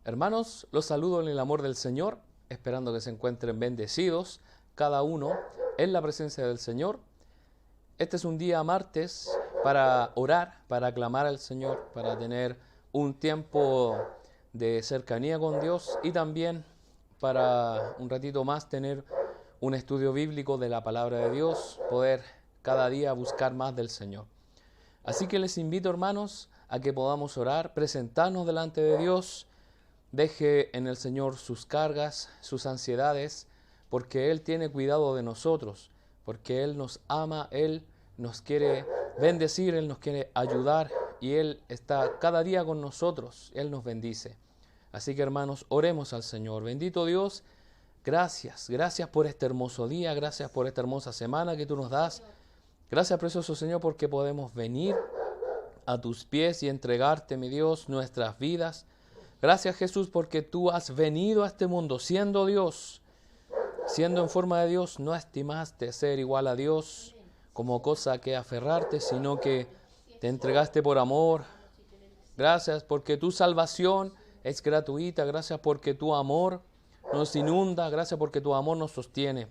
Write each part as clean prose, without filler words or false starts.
Hermanos, los saludo en el amor del Señor, esperando que se encuentren bendecidos cada uno en la presencia del Señor. Este es un día martes para orar, para aclamar al Señor, para tener un tiempo de cercanía con Dios y también para un ratito más tener un estudio bíblico de la palabra de Dios, poder cada día buscar más del Señor. Así que les invito, hermanos, a que podamos orar, presentarnos delante de Dios. Deje en el Señor sus cargas, sus ansiedades, porque Él tiene cuidado de nosotros, porque Él nos ama, Él nos quiere bendecir, Él nos quiere ayudar y Él está cada día con nosotros, Él nos bendice. Así que, hermanos, oremos al Señor. Bendito Dios, gracias por este hermoso día, gracias por esta hermosa semana que tú nos das. Gracias, precioso Señor, porque podemos venir a tus pies y entregarte, mi Dios, nuestras vidas. Gracias, Jesús, porque tú has venido a este mundo siendo Dios, siendo en forma de Dios. No estimaste ser igual a Dios como cosa que aferrarte, sino que te entregaste por amor. Gracias porque tu salvación es gratuita. Gracias porque tu amor nos inunda. Gracias porque tu amor nos sostiene.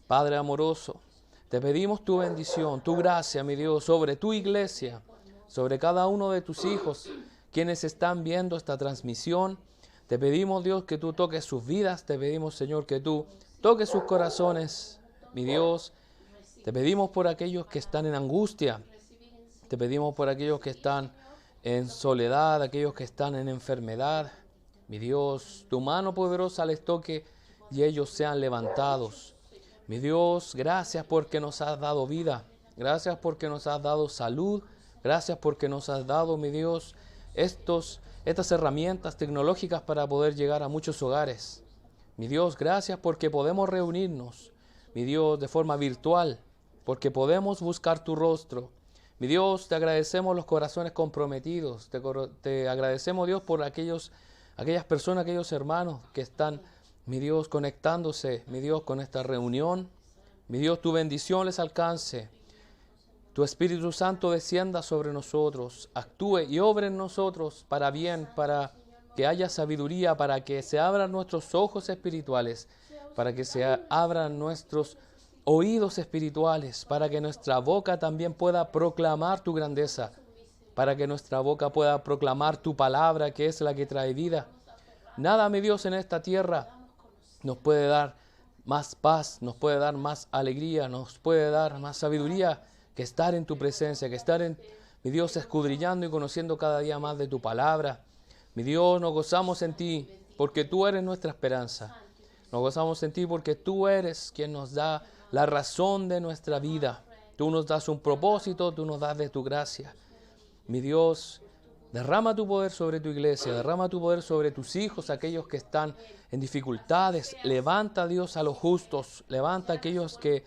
Padre amoroso, te pedimos tu bendición, tu gracia, mi Dios, sobre tu iglesia, sobre cada uno de tus hijos, quienes están viendo esta transmisión. Te pedimos, Dios, que tú toques sus vidas. Te pedimos, Señor, que tú toques sus corazones, mi Dios. Te pedimos por aquellos que están en angustia. Te pedimos por aquellos que están en soledad, aquellos que están en enfermedad. Mi Dios, tu mano poderosa les toque y ellos sean levantados. Mi Dios, gracias porque nos has dado vida. Gracias porque nos has dado salud. Gracias porque nos has dado, mi Dios, estas herramientas tecnológicas para poder llegar a muchos hogares. Mi Dios, gracias porque podemos reunirnos, mi Dios, de forma virtual, porque podemos buscar tu rostro. Mi Dios, te agradecemos los corazones comprometidos. Te agradecemos, Dios, por aquellas personas, aquellos hermanos que están, mi Dios, conectándose, mi Dios, con esta reunión. Mi Dios, tu bendición les alcance. Tu Espíritu Santo descienda sobre nosotros, actúe y obre en nosotros para bien, para que haya sabiduría, para que se abran nuestros ojos espirituales, para que se abran nuestros oídos espirituales, para que nuestra boca también pueda proclamar tu grandeza, para que nuestra boca pueda proclamar tu palabra, que es la que trae vida. Nada, mi Dios, en esta tierra nos puede dar más paz, nos puede dar más alegría, nos puede dar más sabiduría, que estar en tu presencia, que estar mi Dios, escudriñando y conociendo cada día más de tu palabra. Mi Dios, nos gozamos en ti, porque tú eres nuestra esperanza. Nos gozamos en ti porque tú eres quien nos da la razón de nuestra vida. Tú nos das un propósito, tú nos das de tu gracia. Mi Dios, derrama tu poder sobre tu iglesia, derrama tu poder sobre tus hijos, aquellos que están en dificultades. Levanta, Dios, a los justos, levanta a aquellos que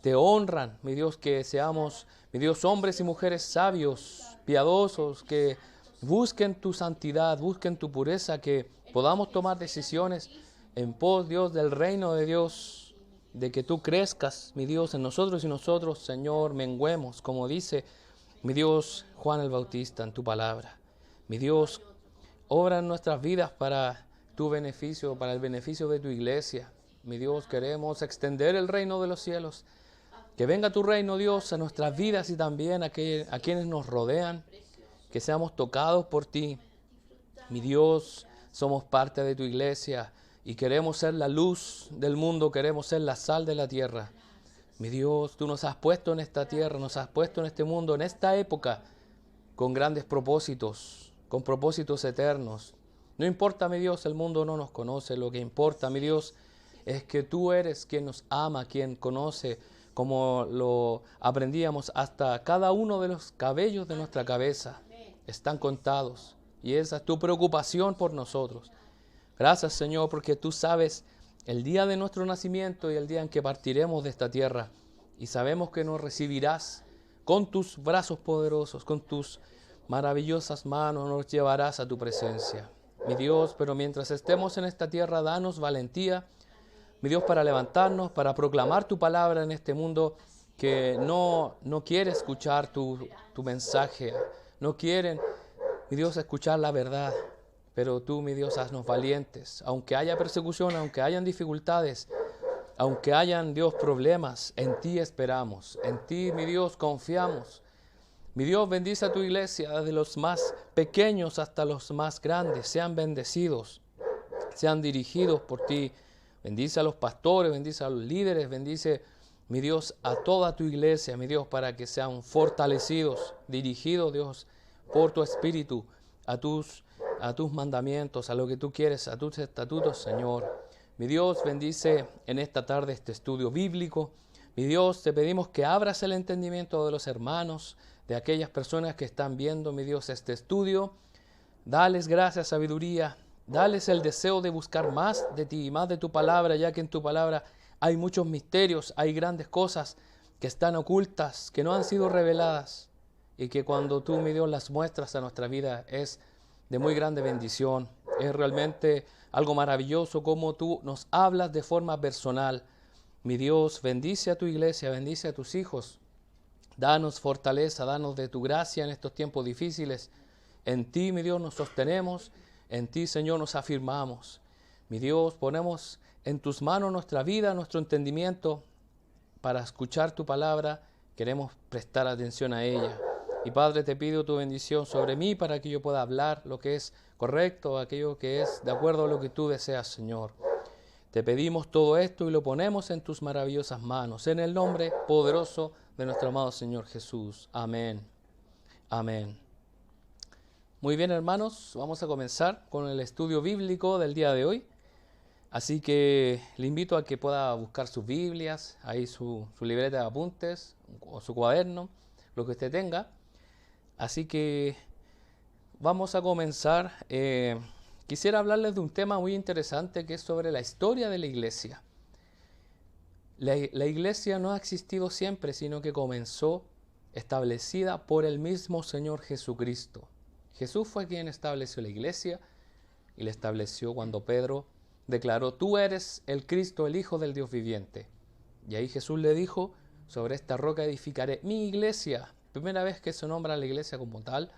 te honran, mi Dios, que seamos, mi Dios, hombres y mujeres sabios, piadosos, que busquen tu santidad, busquen tu pureza, que podamos tomar decisiones en pos, Dios, del reino de Dios, de que tú crezcas, mi Dios, en nosotros y nosotros, Señor, menguemos, como dice, mi Dios, Juan el Bautista, en tu palabra. Mi Dios, obra en nuestras vidas para tu beneficio, para el beneficio de tu iglesia. Mi Dios, queremos extender el reino de los cielos. Que venga tu reino, Dios, a nuestras vidas y también a quienes nos rodean. Que seamos tocados por ti. Mi Dios, somos parte de tu iglesia y queremos ser la luz del mundo, queremos ser la sal de la tierra. Mi Dios, tú nos has puesto en esta tierra, nos has puesto en este mundo, en esta época, con grandes propósitos, con propósitos eternos. No importa, mi Dios, el mundo no nos conoce. Lo que importa, mi Dios, es que tú eres quien nos ama, quien conoce, como lo aprendíamos, hasta cada uno de los cabellos de nuestra cabeza están contados. Y esa es tu preocupación por nosotros. Gracias, Señor, porque tú sabes el día de nuestro nacimiento y el día en que partiremos de esta tierra. Y sabemos que nos recibirás con tus brazos poderosos, con tus maravillosas manos, nos llevarás a tu presencia. Mi Dios, pero mientras estemos en esta tierra, danos valentía, mi Dios, para levantarnos, para proclamar tu palabra en este mundo que no quiere escuchar tu mensaje, no quieren mi Dios, a escuchar la verdad. Pero tú, mi Dios, haznos valientes. Aunque haya persecución, aunque hayan dificultades, aunque hayan, Dios, problemas, en ti esperamos. En ti, mi Dios, confiamos. Mi Dios, bendice a tu iglesia, desde los más pequeños hasta los más grandes. Sean bendecidos, sean dirigidos por ti. Bendice a los pastores, bendice a los líderes, bendice, mi Dios, a toda tu iglesia, mi Dios, para que sean fortalecidos, dirigidos, Dios, por tu Espíritu, a tus mandamientos, a lo que tú quieres, a tus estatutos, Señor. Mi Dios, bendice en esta tarde este estudio bíblico. Mi Dios, te pedimos que abras el entendimiento de los hermanos, de aquellas personas que están viendo, mi Dios, este estudio. Dales gracia, sabiduría, dales el deseo de buscar más de ti, más de tu palabra, ya que en tu palabra hay muchos misterios, hay grandes cosas que están ocultas, que no han sido reveladas, y que cuando tú, mi Dios, las muestras a nuestra vida es de muy grande bendición. Es realmente algo maravilloso como tú nos hablas de forma personal. Mi Dios, bendice a tu iglesia, bendice a tus hijos. Danos fortaleza, danos de tu gracia en estos tiempos difíciles. En ti, mi Dios, nos sostenemos, en ti, Señor, nos afirmamos. Mi Dios, ponemos en tus manos nuestra vida, nuestro entendimiento, para escuchar tu palabra. Queremos prestar atención a ella. Y Padre, te pido tu bendición sobre mí para que yo pueda hablar lo que es correcto, aquello que es de acuerdo a lo que tú deseas, Señor. Te pedimos todo esto y lo ponemos en tus maravillosas manos, en el nombre poderoso de nuestro amado Señor Jesús. Amén. Amén. Muy bien, hermanos, vamos a comenzar con el estudio bíblico del día de hoy. Así que le invito a que pueda buscar sus Biblias, ahí su libreta de apuntes o su cuaderno, lo que usted tenga. Así que vamos a comenzar. Quisiera hablarles de un tema muy interesante que es sobre la historia de la iglesia. La iglesia no ha existido siempre, sino que comenzó establecida por el mismo Señor Jesucristo. Jesús fue quien estableció la iglesia y la estableció cuando Pedro declaró: tú eres el Cristo, el Hijo del Dios viviente. Y ahí Jesús le dijo: sobre esta roca edificaré mi iglesia. Primera vez que se nombra la iglesia como tal.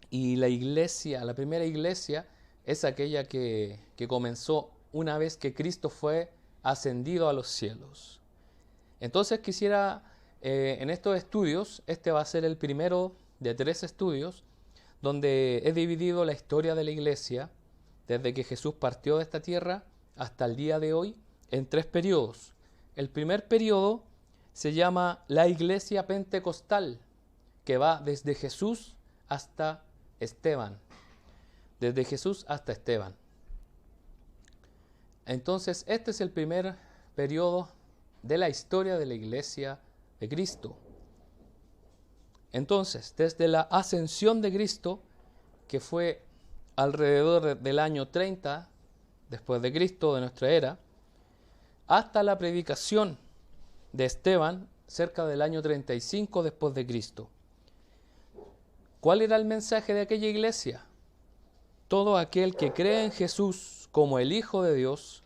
Y la iglesia, la primera iglesia, es aquella que comenzó una vez que Cristo fue ascendido a los cielos. Entonces quisiera, en estos estudios, este va a ser el primero de 3 estudios, donde he dividido la historia de la iglesia, desde que Jesús partió de esta tierra hasta el día de hoy, en 3 periodos. El primer periodo se llama la iglesia pentecostal, que va desde Jesús hasta Esteban. Desde Jesús hasta Esteban. Entonces, este es el primer periodo de la historia de la iglesia de Cristo. Entonces, desde la ascensión de Cristo, que fue alrededor del año 30 después de Cristo, de nuestra era, hasta la predicación de Esteban, cerca del año 35 después de Cristo. ¿Cuál era el mensaje de aquella iglesia? Todo aquel que cree en Jesús como el Hijo de Dios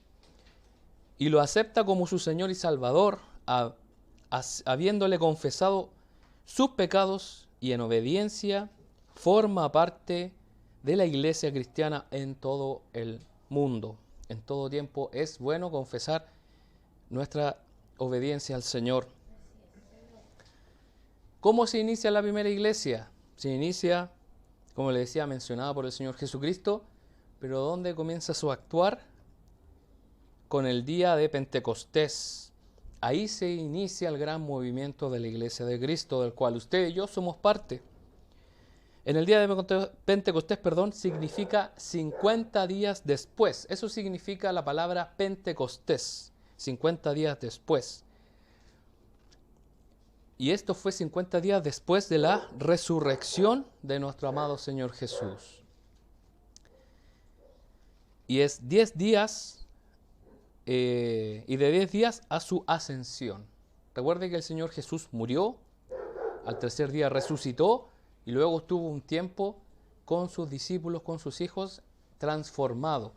y lo acepta como su Señor y Salvador, habiéndole confesado sus pecados y en obediencia, forma parte de la iglesia cristiana en todo el mundo. En todo tiempo es bueno confesar nuestra obediencia al Señor. ¿Cómo se inicia la primera iglesia? Se inicia, como le decía, mencionada por el Señor Jesucristo, pero ¿dónde comienza su actuar? Con el día de Pentecostés. Ahí se inicia el gran movimiento de la iglesia de Cristo, del cual usted y yo somos parte. En el día de Pentecostés, significa 50 días después. Eso significa la palabra Pentecostés, 50 días después. Y esto fue 50 días después de la resurrección de nuestro amado Señor Jesús. Y es 10 días, y de 10 días a su ascensión. Recuerde que el Señor Jesús murió, al tercer día resucitó, y luego estuvo un tiempo con sus discípulos, con sus hijos, transformado.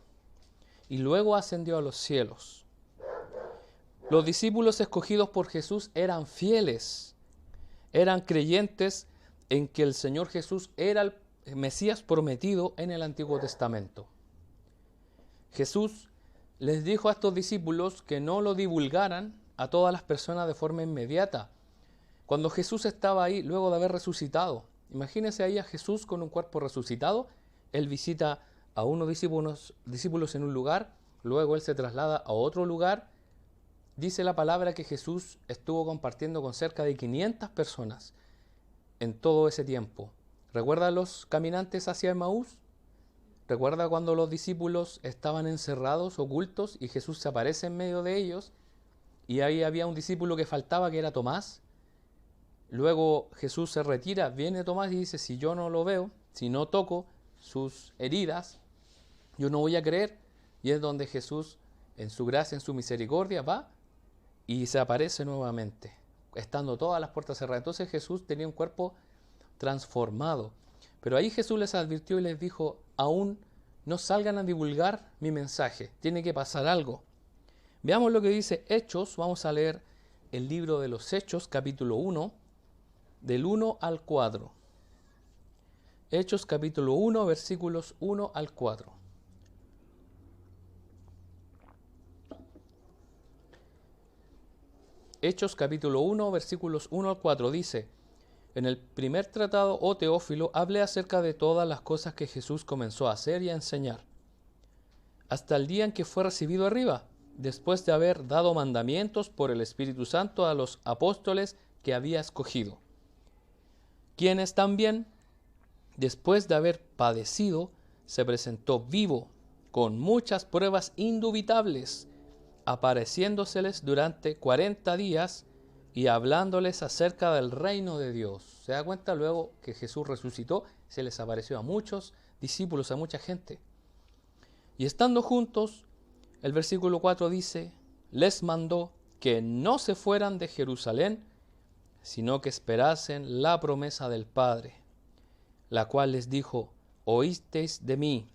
Y luego ascendió a los cielos. Los discípulos escogidos por Jesús eran fieles, eran creyentes en que el Señor Jesús era Mesías prometido en el Antiguo Testamento. Jesús les dijo a estos discípulos que no lo divulgaran a todas las personas de forma inmediata. Cuando Jesús estaba ahí, luego de haber resucitado, imagínense ahí a Jesús con un cuerpo resucitado. Él visita a unos discípulos en un lugar, luego él se traslada a otro lugar. Dice la palabra que Jesús estuvo compartiendo con cerca de 500 personas en todo ese tiempo. ¿Recuerda los caminantes hacia Emaús? ¿Recuerda cuando los discípulos estaban encerrados, ocultos, y Jesús se aparece en medio de ellos? Y ahí había un discípulo que faltaba, que era Tomás. Luego Jesús se retira, viene Tomás y dice, si yo no lo veo, si no toco sus heridas, yo no voy a creer. Y es donde Jesús, en su gracia, en su misericordia, va y se aparece nuevamente, estando todas las puertas cerradas. Entonces Jesús tenía un cuerpo transformado. Pero ahí Jesús les advirtió y les dijo, aún no salgan a divulgar mi mensaje, tiene que pasar algo. Veamos lo que dice Hechos, vamos a leer el libro de los Hechos, capítulo 1, del 1 al 4. Hechos capítulo 1, versículos 1 al 4. Hechos capítulo 1, versículos 1 al 4 dice, en el primer tratado, oh Teófilo, hablé acerca de todas las cosas que Jesús comenzó a hacer y a enseñar, hasta el día en que fue recibido arriba, después de haber dado mandamientos por el Espíritu Santo a los apóstoles que había escogido, quienes también, después de haber padecido, se presentó vivo, con muchas pruebas indubitables, apareciéndoseles durante 40 días y hablándoles acerca del reino de Dios. Se da cuenta luego que Jesús resucitó, se les apareció a muchos discípulos, a mucha gente. Y estando juntos, el versículo 4 dice, les mandó que no se fueran de Jerusalén, sino que esperasen la promesa del Padre, la cual les dijo, oísteis de mí.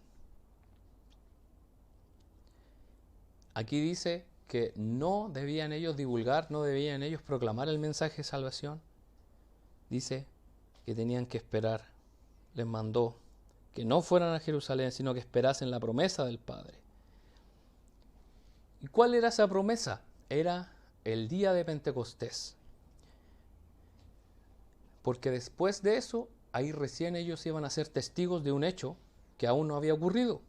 Aquí dice que no debían ellos divulgar, no debían ellos proclamar el mensaje de salvación. Dice que tenían que esperar. Les mandó que no fueran a Jerusalén, sino que esperasen la promesa del Padre. ¿Y cuál era esa promesa? Era el día de Pentecostés. Porque después de eso, ahí recién ellos iban a ser testigos de un hecho que aún no había ocurrido.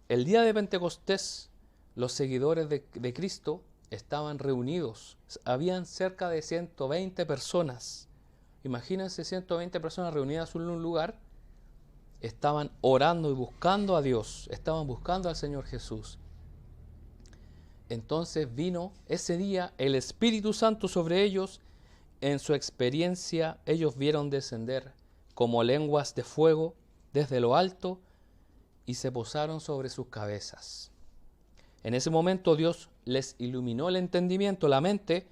El día de Pentecostés, los seguidores de Cristo estaban reunidos. Habían cerca de 120 personas. Imagínense 120 personas reunidas en un lugar. Estaban orando y buscando a Dios. Estaban buscando al Señor Jesús. Entonces vino ese día el Espíritu Santo sobre ellos. En su experiencia ellos vieron descender como lenguas de fuego desde lo alto y se posaron sobre sus cabezas. En ese momento Dios les iluminó el entendimiento, la mente,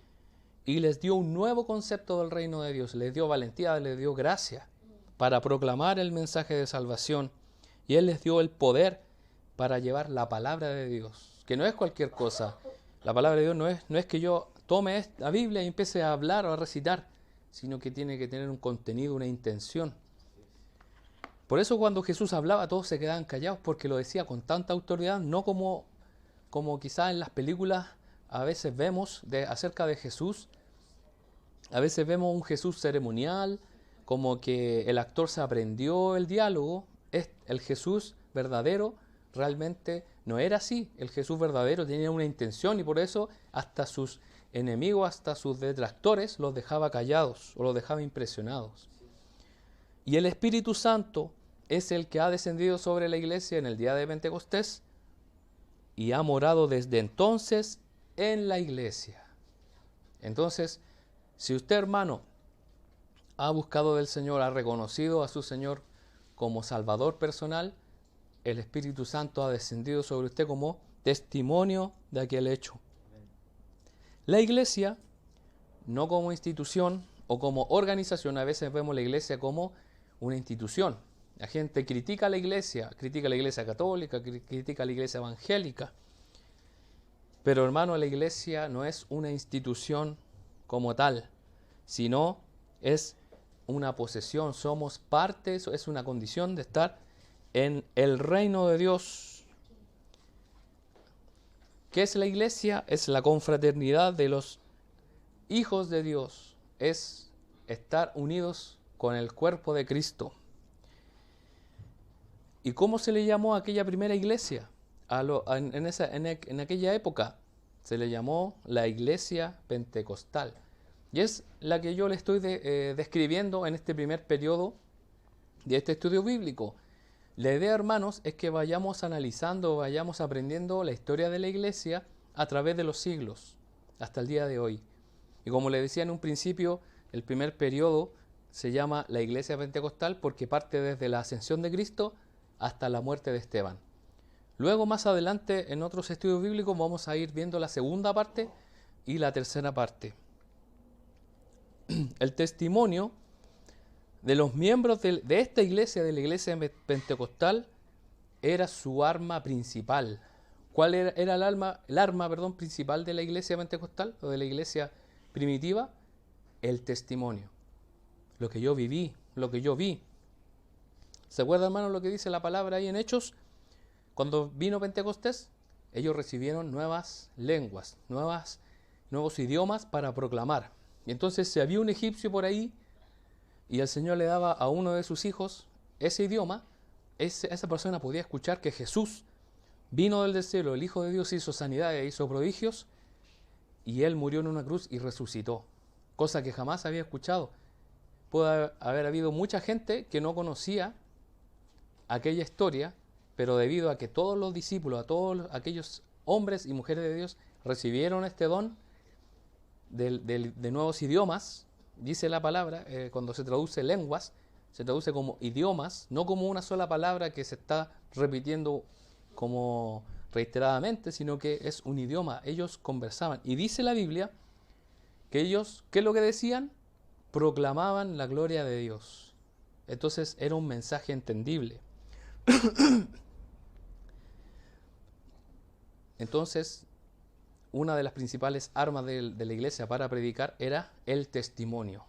y les dio un nuevo concepto del reino de Dios. Les dio valentía, les dio gracia para proclamar el mensaje de salvación. Y Él les dio el poder para llevar la palabra de Dios, que no es cualquier cosa. La palabra de Dios no es que yo tome la Biblia y empiece a hablar o a recitar, sino que tiene que tener un contenido, una intención. Por eso cuando Jesús hablaba todos se quedaban callados, porque lo decía con tanta autoridad, no como quizás en las películas a veces vemos acerca de Jesús. A veces vemos un Jesús ceremonial, como que el actor se aprendió el diálogo. El Jesús verdadero realmente no era así. El Jesús verdadero tenía una intención y por eso hasta sus enemigos, hasta sus detractores los dejaba callados o los dejaba impresionados. Y el Espíritu Santo es el que ha descendido sobre la iglesia en el día de Pentecostés y ha morado desde entonces en la iglesia. Entonces, si usted, hermano, ha buscado del Señor, ha reconocido a su Señor como Salvador personal, el Espíritu Santo ha descendido sobre usted como testimonio de aquel hecho. La iglesia, no como institución o como organización, a veces vemos la iglesia como una institución. La gente critica la iglesia católica, critica la iglesia evangélica. Pero hermano, la iglesia no es una institución como tal, sino es una posesión, somos parte, eso es una condición de estar en el reino de Dios. ¿Qué es la iglesia? Es la confraternidad de los hijos de Dios. Es estar unidos con el cuerpo de Cristo. ¿Y cómo se le llamó a aquella primera iglesia? En aquella época se le llamó la iglesia pentecostal. Y es la que yo le estoy describiendo en este primer periodo de este estudio bíblico. La idea, hermanos, es que vayamos analizando, vayamos aprendiendo la historia de la iglesia a través de los siglos, hasta el día de hoy. Y como le decía en un principio, el primer periodo se llama la iglesia pentecostal porque parte desde la ascensión de Cristo hasta la muerte de Esteban. Luego, más adelante, en otros estudios bíblicos, vamos a ir viendo la segunda parte y la tercera parte. El testimonio de los miembros de esta iglesia, de la iglesia pentecostal, era su arma principal. ¿Cuál era el arma principal de la iglesia pentecostal o de la iglesia primitiva? El testimonio. Lo que yo viví, lo que yo vi. ¿Se acuerdan, hermanos, lo que dice la palabra ahí en Hechos? Cuando vino Pentecostés, ellos recibieron nuevas lenguas, nuevos idiomas para proclamar. Y entonces, si había un egipcio por ahí y el Señor le daba a uno de sus hijos ese idioma, esa persona podía escuchar que Jesús vino del cielo, el Hijo de Dios, hizo sanidades, hizo prodigios, y Él murió en una cruz y resucitó, cosa que jamás había escuchado. Puede haber habido mucha gente que no conocía aquella historia, pero debido a que todos los discípulos, a todos aquellos hombres y mujeres de Dios recibieron este don de nuevos idiomas, dice la palabra, cuando se traduce lenguas, se traduce como idiomas, no como una sola palabra que se está repitiendo como reiteradamente, sino que es un idioma. Ellos conversaban. Y dice la Biblia que ellos, ¿qué es lo que decían? Proclamaban la gloria de Dios. Entonces era un mensaje entendible. Entonces, una de las principales armas de la iglesia para predicar era el testimonio.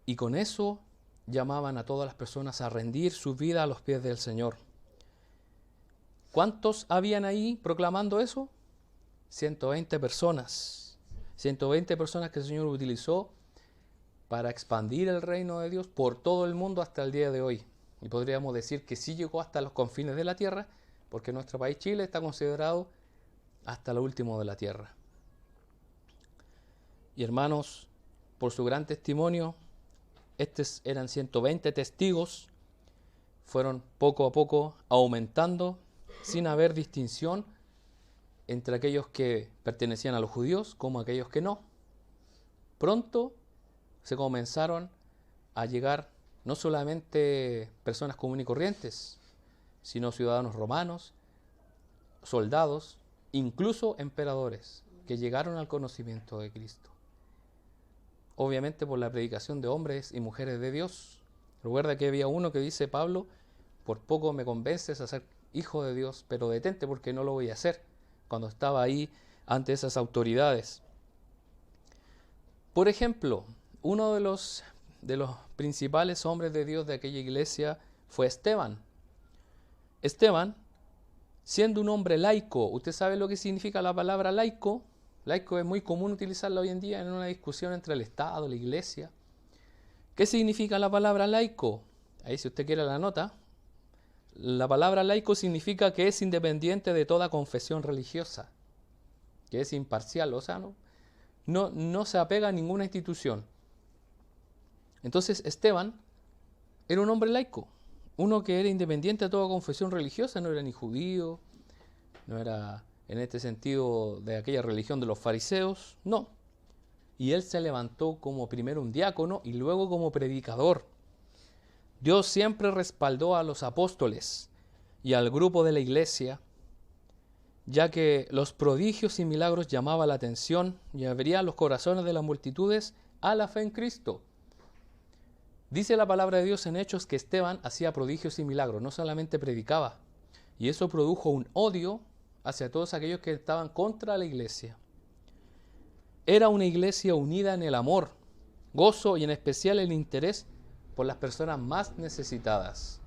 Y con eso llamaban a todas las personas a rendir su vida a los pies del Señor. ¿Cuántos habían ahí proclamando eso? 120 personas. 120 personas que el Señor utilizó para expandir el reino de Dios por todo el mundo hasta el día de hoy. Y podríamos decir que sí llegó hasta los confines de la tierra, porque nuestro país Chile está considerado hasta lo último de la tierra. Y hermanos, por su gran testimonio, estos eran 120 testigos, fueron poco a poco aumentando, sin haber distinción entre aquellos que pertenecían a los judíos como aquellos que no. Pronto se comenzaron a llegar no solamente personas comunes y corrientes, sino ciudadanos romanos, soldados, incluso emperadores, que llegaron al conocimiento de Cristo. Obviamente por la predicación de hombres y mujeres de Dios. Recuerda que había uno que dice, Pablo, por poco me convences a ser hijo de Dios, pero detente porque no lo voy a hacer, cuando estaba ahí ante esas autoridades. Por ejemplo, uno de los principales hombres de Dios de aquella iglesia fue Esteban. Esteban, siendo un hombre laico, ¿usted sabe lo que significa la palabra laico? Laico es muy común utilizarla hoy en día en una discusión entre el Estado y la iglesia. ¿Qué significa la palabra laico? Ahí si usted quiere la nota. La palabra laico significa que es independiente de toda confesión religiosa, que es imparcial, o sea, no se apega a ninguna institución. Entonces Esteban era un hombre laico, uno que era independiente de toda confesión religiosa, no era ni judío, no era en este sentido de aquella religión de los fariseos, no. Y él se levantó como primero un diácono y luego como predicador. Dios siempre respaldó a los apóstoles y al grupo de la iglesia, ya que los prodigios y milagros llamaban la atención y abrían los corazones de las multitudes a la fe en Cristo. Dice la palabra de Dios en Hechos que Esteban hacía prodigios y milagros, no solamente predicaba. Y eso produjo un odio hacia todos aquellos que estaban contra la iglesia. Era una iglesia unida en el amor, gozo y en especial el interés por las personas más necesitadas.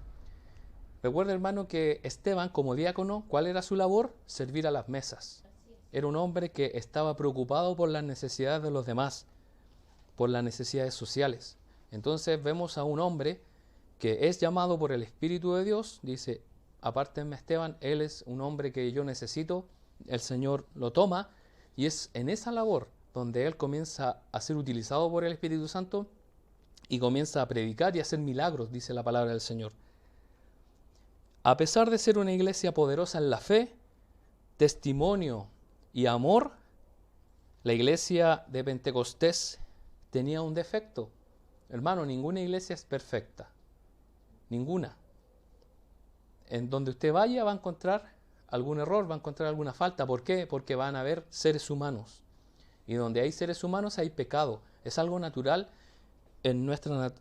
Recuerda, hermano, que Esteban, como diácono, ¿cuál era su labor? Servir a las mesas. Era un hombre que estaba preocupado por las necesidades de los demás, por las necesidades sociales. Entonces vemos a un hombre que es llamado por el Espíritu de Dios, dice, apártenme Esteban, él es un hombre que yo necesito, el Señor lo toma, y es en esa labor donde él comienza a ser utilizado por el Espíritu Santo y comienza a predicar y a hacer milagros, dice la palabra del Señor. A pesar de ser una iglesia poderosa en la fe, testimonio y amor, la iglesia de Pentecostés tenía un defecto. Hermano, ninguna iglesia es perfecta. Ninguna. En donde usted vaya va a encontrar algún error, va a encontrar alguna falta. ¿Por qué? Porque van a haber seres humanos. Y donde hay seres humanos hay pecado. Es algo natural en nuestra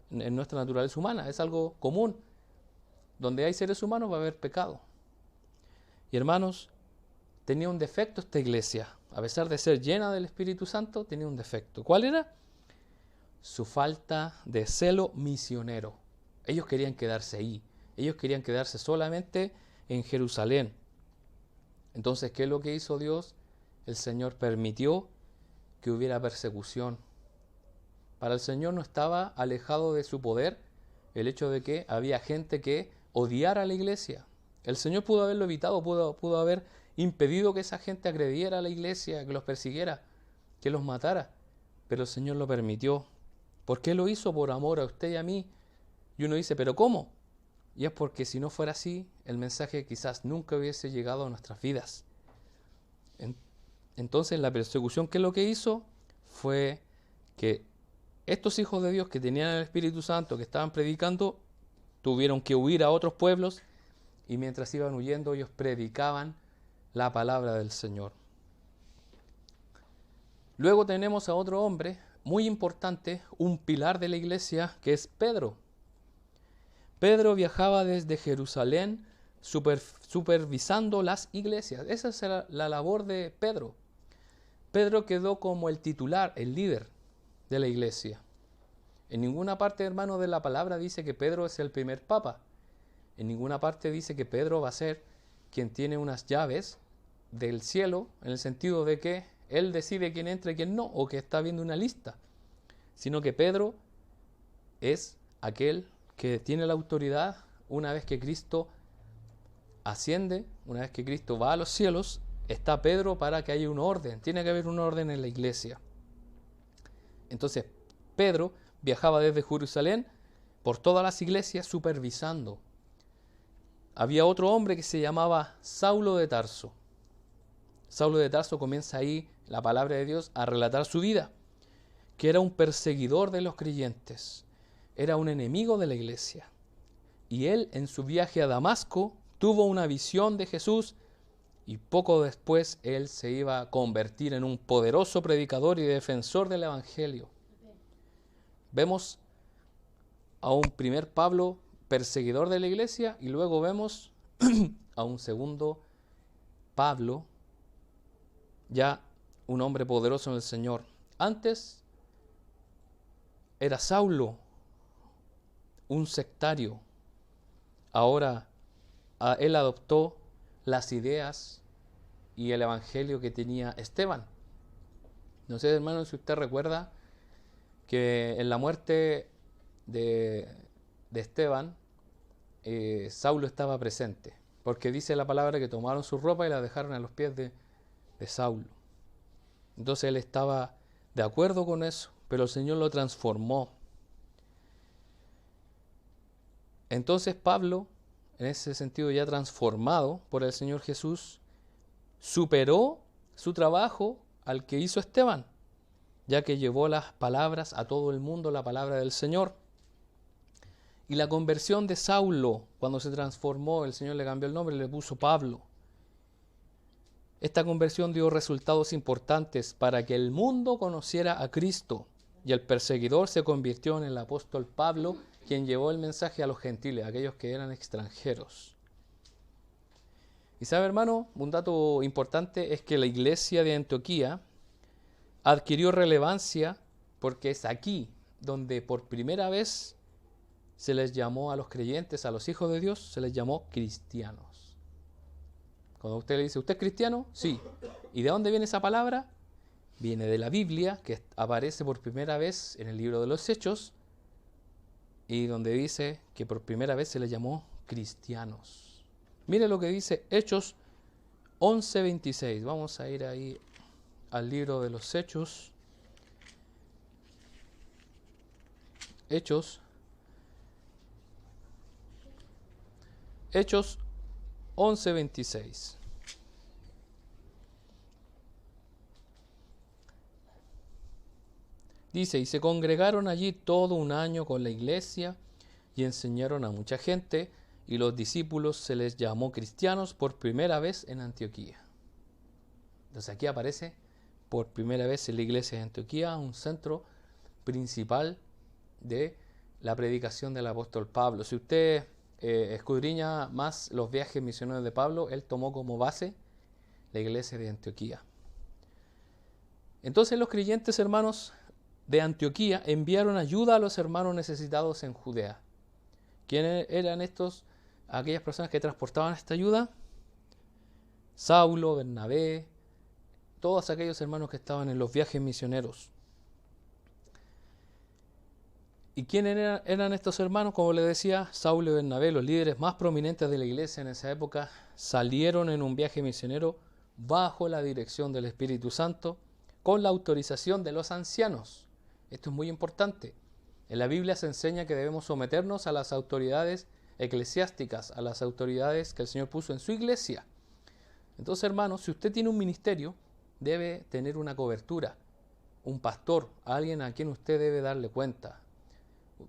naturaleza humana. Es algo común. Donde hay seres humanos va a haber pecado. Y hermanos, tenía un defecto esta iglesia. A pesar de ser llena del Espíritu Santo, tenía un defecto. ¿Cuál era? Su falta de celo misionero. Ellos querían quedarse ahí. Ellos querían quedarse solamente en Jerusalén. Entonces, ¿qué es lo que hizo Dios? El Señor permitió que hubiera persecución. Para el Señor no estaba alejado de su poder el hecho de que había gente que odiara a la iglesia. El Señor pudo haberlo evitado, pudo haber impedido que esa gente agrediera a la iglesia, que los persiguiera, que los matara. Pero el Señor lo permitió. ¿Por qué lo hizo? Por amor a usted y a mí. Y uno dice, ¿pero cómo? Y es porque si no fuera así, el mensaje quizás nunca hubiese llegado a nuestras vidas. Entonces la persecución, ¿qué es lo que hizo? Fue que estos hijos de Dios que tenían el Espíritu Santo, que estaban predicando, tuvieron que huir a otros pueblos y mientras iban huyendo ellos predicaban la palabra del Señor. Luego tenemos a otro hombre muy importante, un pilar de la iglesia, que es Pedro. Pedro viajaba desde Jerusalén supervisando las iglesias. Esa era la labor de Pedro. Pedro quedó como el titular, el líder de la iglesia. En ninguna parte, hermano, de la palabra dice que Pedro es el primer papa. En ninguna parte dice que Pedro va a ser quien tiene unas llaves del cielo, en el sentido de que él decide quién entra y quién no, o que está viendo una lista. Sino que Pedro es aquel que tiene la autoridad una vez que Cristo asciende, una vez que Cristo va a los cielos, está Pedro para que haya un orden. Tiene que haber un orden en la iglesia. Entonces, Pedro viajaba desde Jerusalén por todas las iglesias supervisando. Había otro hombre que se llamaba Saulo de Tarso. Saulo de Tarso comienza ahí, la palabra de Dios, a relatar su vida, que era un perseguidor de los creyentes, era un enemigo de la iglesia. Y él, en su viaje a Damasco, tuvo una visión de Jesús y poco después él se iba a convertir en un poderoso predicador y defensor del evangelio. Vemos a un primer Pablo perseguidor de la iglesia y luego vemos a un segundo Pablo, ya un hombre poderoso en el Señor. Antes era Saulo, un sectario. Ahora él adoptó las ideas y el evangelio que tenía Esteban. No sé, hermano, si usted recuerda que en la muerte de Esteban, Saulo estaba presente, porque dice la palabra que tomaron su ropa y la dejaron a los pies de Saulo. Entonces él estaba de acuerdo con eso, pero el Señor lo transformó. Entonces Pablo, en ese sentido ya transformado por el Señor Jesús, superó su trabajo al que hizo Esteban, ya que llevó las palabras a todo el mundo, la palabra del Señor. Y la conversión de Saulo, cuando se transformó, el Señor le cambió el nombre y le puso Pablo. Esta conversión dio resultados importantes para que el mundo conociera a Cristo, y el perseguidor se convirtió en el apóstol Pablo, quien llevó el mensaje a los gentiles, a aquellos que eran extranjeros. Y sabe, hermano, un dato importante es que la iglesia de Antioquía adquirió relevancia porque es aquí donde por primera vez se les llamó a los creyentes, a los hijos de Dios, se les llamó cristianos. Cuando usted le dice, ¿usted es cristiano? Sí. ¿Y de dónde viene esa palabra? Viene de la Biblia, que aparece por primera vez en el libro de los Hechos, y donde dice que por primera vez se les llamó cristianos. Mire lo que dice Hechos 11:26. Vamos a ir ahí al libro de los Hechos. Hechos 11:26. Dice, y se congregaron allí todo un año con la iglesia y enseñaron a mucha gente, y los discípulos se les llamó cristianos por primera vez en Antioquía. Entonces aquí aparece por primera vez en la iglesia de Antioquía, un centro principal de la predicación del apóstol Pablo. Si usted escudriña más los viajes misioneros de Pablo, él tomó como base la iglesia de Antioquía. Entonces los creyentes hermanos de Antioquía enviaron ayuda a los hermanos necesitados en Judea. ¿Quiénes eran aquellas personas que transportaban esta ayuda? Saulo, Bernabé, todos aquellos hermanos que estaban en los viajes misioneros. ¿Y quiénes eran estos hermanos? Como les decía, Saulo y Bernabé, los líderes más prominentes de la iglesia en esa época, salieron en un viaje misionero bajo la dirección del Espíritu Santo, con la autorización de los ancianos. Esto es muy importante. En la Biblia se enseña que debemos someternos a las autoridades eclesiásticas, a las autoridades que el Señor puso en su iglesia. Entonces, hermanos, si usted tiene un ministerio, debe tener una cobertura, un pastor, alguien a quien usted debe darle cuenta.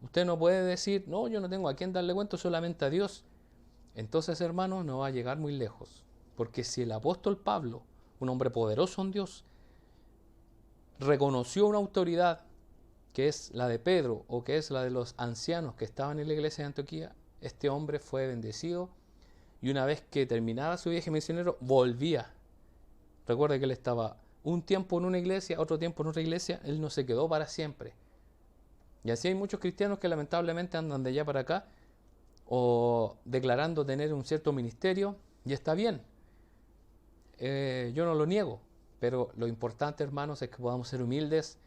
Usted no puede decir, no, yo no tengo a quién darle cuenta, solamente a Dios. Entonces, hermanos, no va a llegar muy lejos. Porque si el apóstol Pablo, un hombre poderoso en Dios, reconoció una autoridad que es la de Pedro o que es la de los ancianos que estaban en la iglesia de Antioquía, este hombre fue bendecido y una vez que terminaba su viaje misionero, volvía. Recuerde que él estaba un tiempo en una iglesia, otro tiempo en otra iglesia, él no se quedó para siempre. Y así hay muchos cristianos que lamentablemente andan de allá para acá o declarando tener un cierto ministerio, y está bien. Yo no lo niego, pero lo importante, hermanos, es que podamos ser humildes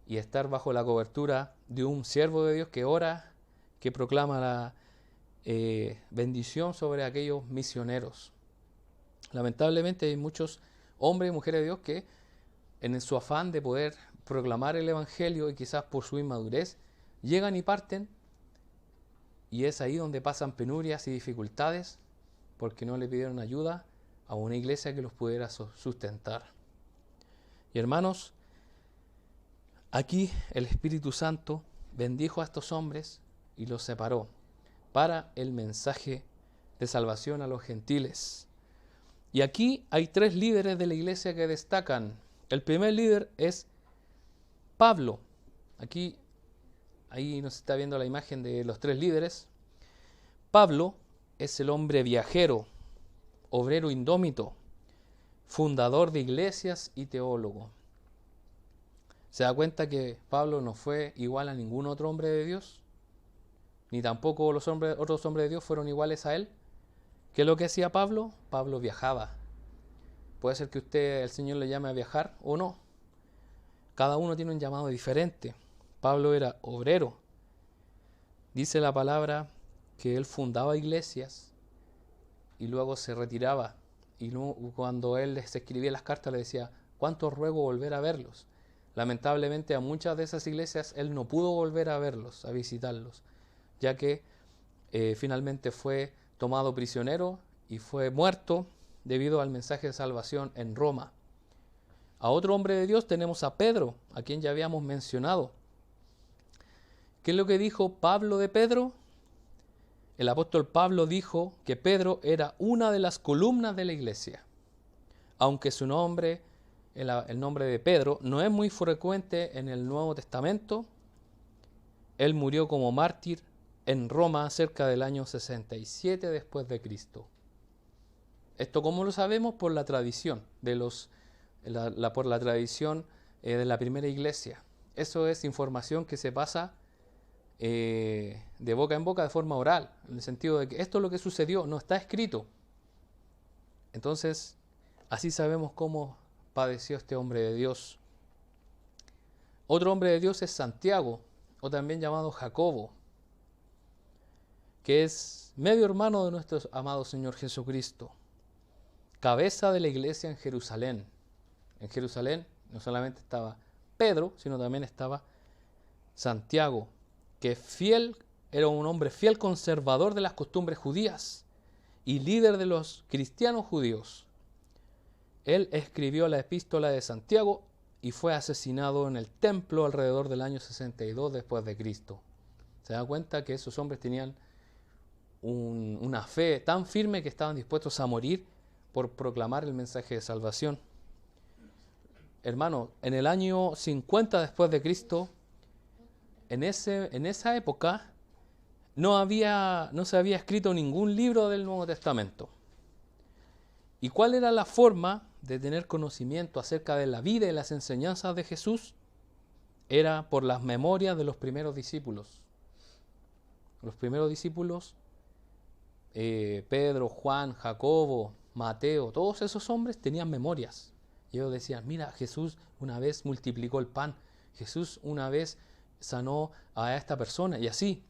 y estar bajo la cobertura de un siervo de Dios que ora, que proclama la bendición sobre aquellos misioneros. Lamentablemente hay muchos hombres y mujeres de Dios que en su afán de poder proclamar el Evangelio y quizás por su inmadurez, llegan y parten, y es ahí donde pasan penurias y dificultades porque no le pidieron ayuda a una iglesia que los pudiera sustentar. Y hermanos, aquí el Espíritu Santo bendijo a estos hombres y los separó para el mensaje de salvación a los gentiles. Y aquí hay 3 líderes de la iglesia que destacan. El primer líder es Pablo. Ahí nos está viendo la imagen de los 3 líderes. Pablo es el hombre viajero, obrero indómito, fundador de iglesias y teólogo. ¿Se da cuenta que Pablo no fue igual a ningún otro hombre de Dios? Ni tampoco los otros hombres de Dios fueron iguales a él. ¿Qué es lo que hacía Pablo? Pablo viajaba. Puede ser que el Señor le llame a viajar o no. Cada uno tiene un llamado diferente. Pablo era obrero. Dice la palabra que él fundaba iglesias y luego se retiraba. Y cuando él les escribía las cartas le decía, ¿cuánto ruego volver a verlos? Lamentablemente a muchas de esas iglesias él no pudo volver a verlos, a visitarlos, ya que finalmente fue tomado prisionero y fue muerto debido al mensaje de salvación en Roma. A otro hombre de Dios tenemos a Pedro, a quien ya habíamos mencionado. ¿Qué es lo que dijo Pablo de Pedro? El apóstol Pablo dijo que Pedro era una de las columnas de la iglesia. Aunque su nombre, el nombre de Pedro, no es muy frecuente en el Nuevo Testamento, él murió como mártir en Roma cerca del año 67 después de Cristo. Esto, ¿cómo lo sabemos? Por la tradición de la tradición de la primera iglesia. Eso es información que se pasa de boca en boca de forma oral, en el sentido de que esto es lo que sucedió, no está escrito. Entonces, así sabemos cómo padeció este hombre de Dios. Otro hombre de Dios es Santiago, o también llamado Jacobo, que es medio hermano de nuestro amado Señor Jesucristo, cabeza de la iglesia en Jerusalén. En Jerusalén no solamente estaba Pedro, sino también estaba Santiago, que era un hombre fiel conservador de las costumbres judías y líder de los cristianos judíos. Él escribió la epístola de Santiago y fue asesinado en el templo alrededor del año 62 después de Cristo. Se da cuenta que esos hombres tenían una fe tan firme que estaban dispuestos a morir por proclamar el mensaje de salvación. Hermano, en el año 50 después de Cristo, en esa época no se había escrito ningún libro del Nuevo Testamento. ¿Y cuál era la forma de tener conocimiento acerca de la vida y las enseñanzas de Jesús? Era por las memorias de los primeros discípulos. Los primeros discípulos, Pedro, Juan, Jacobo, Mateo, todos esos hombres tenían memorias. Y ellos decían, mira, Jesús una vez multiplicó el pan, Jesús una vez sanó a esta persona, y así.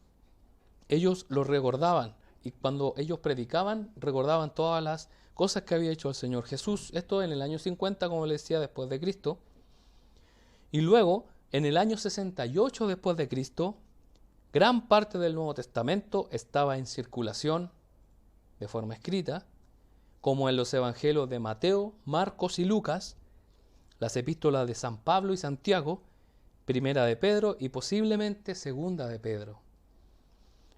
Ellos lo recordaban, y cuando ellos predicaban, recordaban todas las cosas que había hecho el Señor Jesús. Esto en el año 50, como les decía, después de Cristo. Y luego, en el año 68 después de Cristo, gran parte del Nuevo Testamento estaba en circulación de forma escrita, como en los evangelios de Mateo, Marcos y Lucas, las epístolas de San Pablo y Santiago, primera de Pedro y posiblemente segunda de Pedro.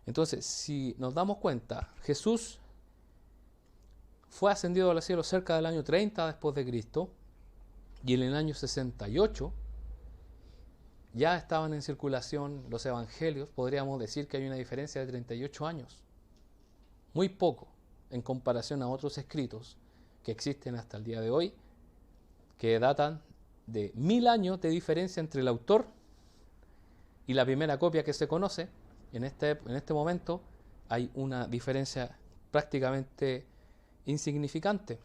Entonces, si nos damos cuenta, Jesús fue ascendido al cielo cerca del año 30 después de Cristo, y en el año 68 ya estaban en circulación los evangelios. Podríamos decir que hay una diferencia de 38 años. Muy poco en comparación a otros escritos que existen hasta el día de hoy, que datan de 1000 años de diferencia entre el autor y la primera copia que se conoce. En este momento hay una diferencia prácticamente insignificante.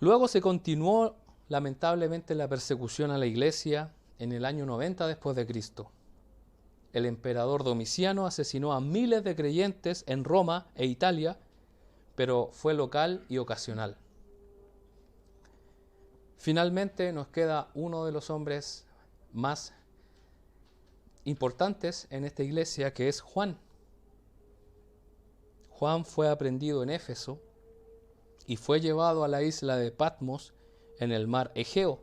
Luego se continuó lamentablemente la persecución a la iglesia en el año 90 después de Cristo. El emperador Domiciano asesinó a miles de creyentes en Roma e Italia, pero fue local y ocasional. Finalmente nos queda uno de los hombres más importantes en esta iglesia, que es Juan. Juan fue aprehendido en Éfeso y fue llevado a la isla de Patmos en el mar Egeo.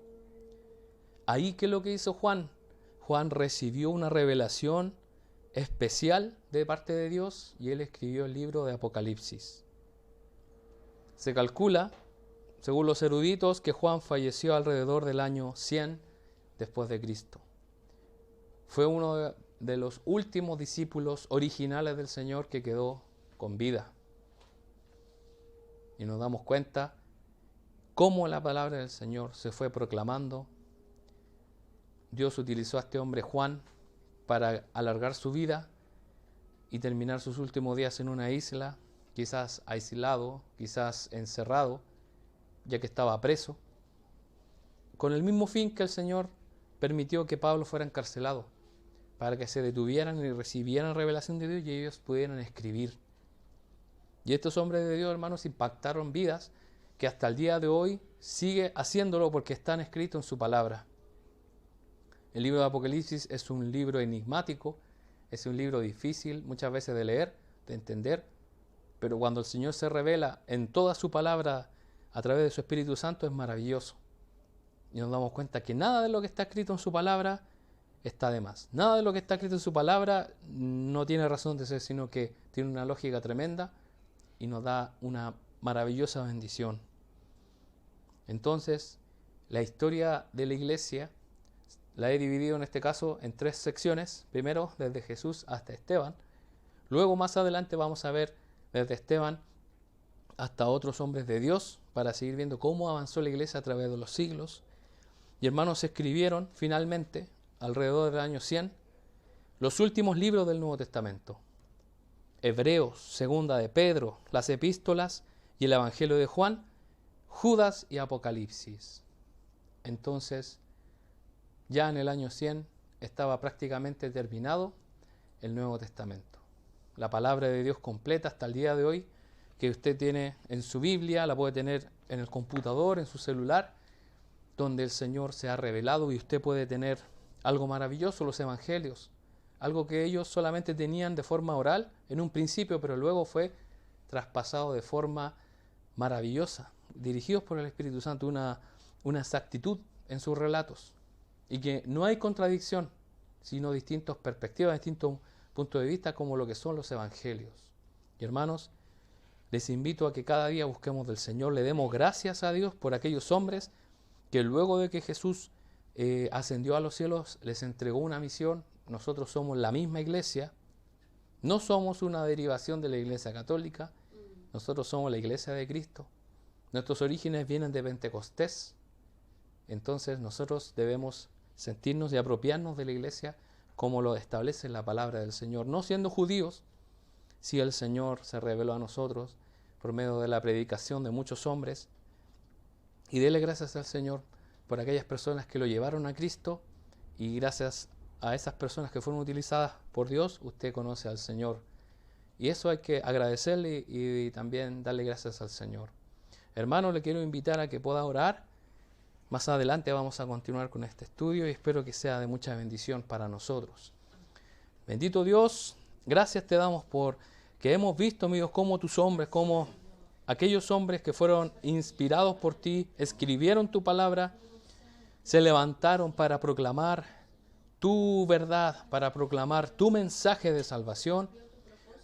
Ahí, ¿qué es lo que hizo Juan? Juan recibió una revelación especial de parte de Dios y él escribió el libro de Apocalipsis. Se calcula, según los eruditos, que Juan falleció alrededor del año 100 después de Cristo. Fue uno de los últimos discípulos originales del Señor que quedó con vida. Y nos damos cuenta cómo la palabra del Señor se fue proclamando. Dios utilizó a este hombre Juan para alargar su vida y terminar sus últimos días en una isla, quizás aislado, quizás encerrado, ya que estaba preso, con el mismo fin que el Señor permitió que Pablo fuera encarcelado, para que se detuvieran y recibieran revelación de Dios y ellos pudieran escribir. Y estos hombres de Dios, hermanos, impactaron vidas que hasta el día de hoy sigue haciéndolo porque están escritos en su palabra. El libro de Apocalipsis es un libro enigmático, es un libro difícil muchas veces de leer, de entender, pero cuando el Señor se revela en toda su palabra a través de su Espíritu Santo es maravilloso. Y nos damos cuenta que nada de lo que está escrito en su palabra está de más. Nada de lo que está escrito en su palabra no tiene razón de ser, sino que tiene una lógica tremenda y nos da una maravillosa bendición. Entonces, la historia de la iglesia la he dividido en este caso en 3 secciones. Primero, desde Jesús hasta Esteban. Luego, más adelante, vamos a ver desde Esteban hasta otros hombres de Dios, para seguir viendo cómo avanzó la iglesia a través de los siglos. Y hermanos, se escribieron finalmente, alrededor del año 100, los últimos libros del Nuevo Testamento. Hebreos, Segunda de Pedro, las Epístolas y el Evangelio de Juan, Judas y Apocalipsis. Entonces, ya en el año 100 estaba prácticamente terminado el Nuevo Testamento. La palabra de Dios completa hasta el día de hoy, que usted tiene en su Biblia, la puede tener en el computador, en su celular, donde el Señor se ha revelado y usted puede tener algo maravilloso, los Evangelios, algo que ellos solamente tenían de forma oral en un principio, pero luego fue traspasado de forma maravillosa, dirigidos por el Espíritu Santo, una exactitud en sus relatos, y que no hay contradicción, sino distintas perspectivas, distintos puntos de vista, como lo que son los Evangelios. Y hermanos, les invito a que cada día busquemos del Señor, le demos gracias a Dios por aquellos hombres que luego de que Jesús ascendió a los cielos, les entregó una misión. Nosotros somos la misma iglesia, no somos una derivación de la iglesia católica, nosotros somos la iglesia de Cristo. Nuestros orígenes vienen de Pentecostés, entonces nosotros debemos sentirnos y apropiarnos de la iglesia como lo establece la palabra del Señor, no siendo judíos. Si el Señor se reveló a nosotros por medio de la predicación de muchos hombres, y dele gracias al Señor por aquellas personas que lo llevaron a Cristo, y gracias a esas personas que fueron utilizadas por Dios, usted conoce al Señor. Y eso hay que agradecerle y también darle gracias al Señor. Hermano, le quiero invitar a que pueda orar. Más adelante vamos a continuar con este estudio y espero que sea de mucha bendición para nosotros. Bendito Dios, gracias te damos por que hemos visto, mi Dios, cómo tus hombres, cómo aquellos hombres que fueron inspirados por ti, escribieron tu palabra, se levantaron para proclamar tu verdad, para proclamar tu mensaje de salvación.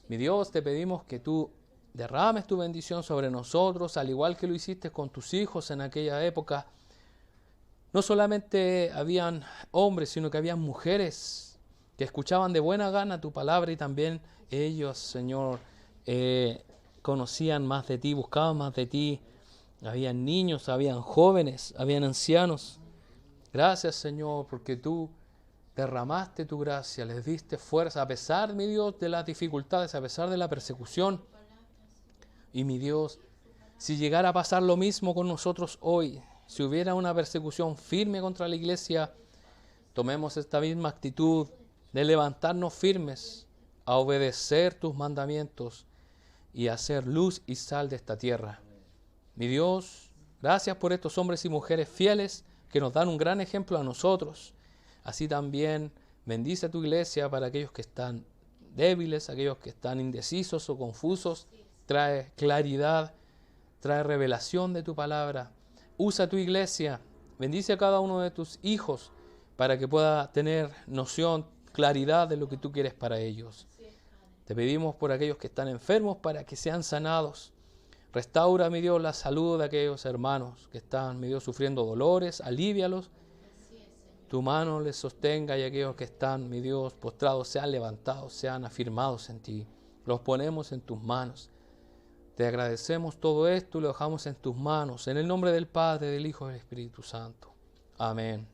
Mi Dios, te pedimos que tú derrames tu bendición sobre nosotros, al igual que lo hiciste con tus hijos en aquella época. No solamente habían hombres, sino que habían mujeres que escuchaban de buena gana tu palabra, y también ellos, Señor, conocían más de ti, buscaban más de ti. Habían niños, habían jóvenes, habían ancianos. Gracias, Señor, porque tú derramaste tu gracia, les diste fuerza, a pesar, mi Dios, de las dificultades, a pesar de la persecución. Y mi Dios, si llegara a pasar lo mismo con nosotros hoy, si hubiera una persecución firme contra la iglesia, tomemos esta misma actitud de levantarnos firmes a obedecer tus mandamientos y a ser luz y sal de esta tierra. Mi Dios, gracias por estos hombres y mujeres fieles que nos dan un gran ejemplo a nosotros. Así también bendice a tu iglesia para aquellos que están débiles, aquellos que están indecisos o confusos. Trae claridad, trae revelación de tu palabra. Usa tu iglesia, bendice a cada uno de tus hijos para que pueda tener noción, claridad de lo que tú quieres para ellos. Te pedimos por aquellos que están enfermos para que sean sanados. Restaura, mi Dios, la salud de aquellos hermanos que están, mi Dios, sufriendo dolores, alívialos. Tu mano les sostenga, y aquellos que están, mi Dios, postrados sean levantados, sean afirmados en ti. Los ponemos en tus manos. Te agradecemos todo esto y lo dejamos en tus manos, en el nombre del Padre, del Hijo y del Espíritu Santo. Amén.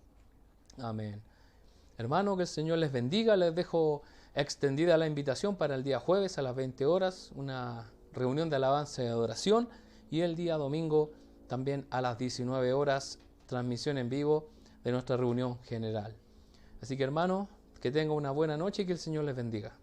Amén. Hermano, que el Señor les bendiga. Les dejo extendida la invitación para el día jueves a las 20 horas, una reunión de alabanza y adoración, y el día domingo también a las 19 horas, transmisión en vivo de nuestra reunión general. Así que, hermano, que tenga una buena noche y que el Señor les bendiga.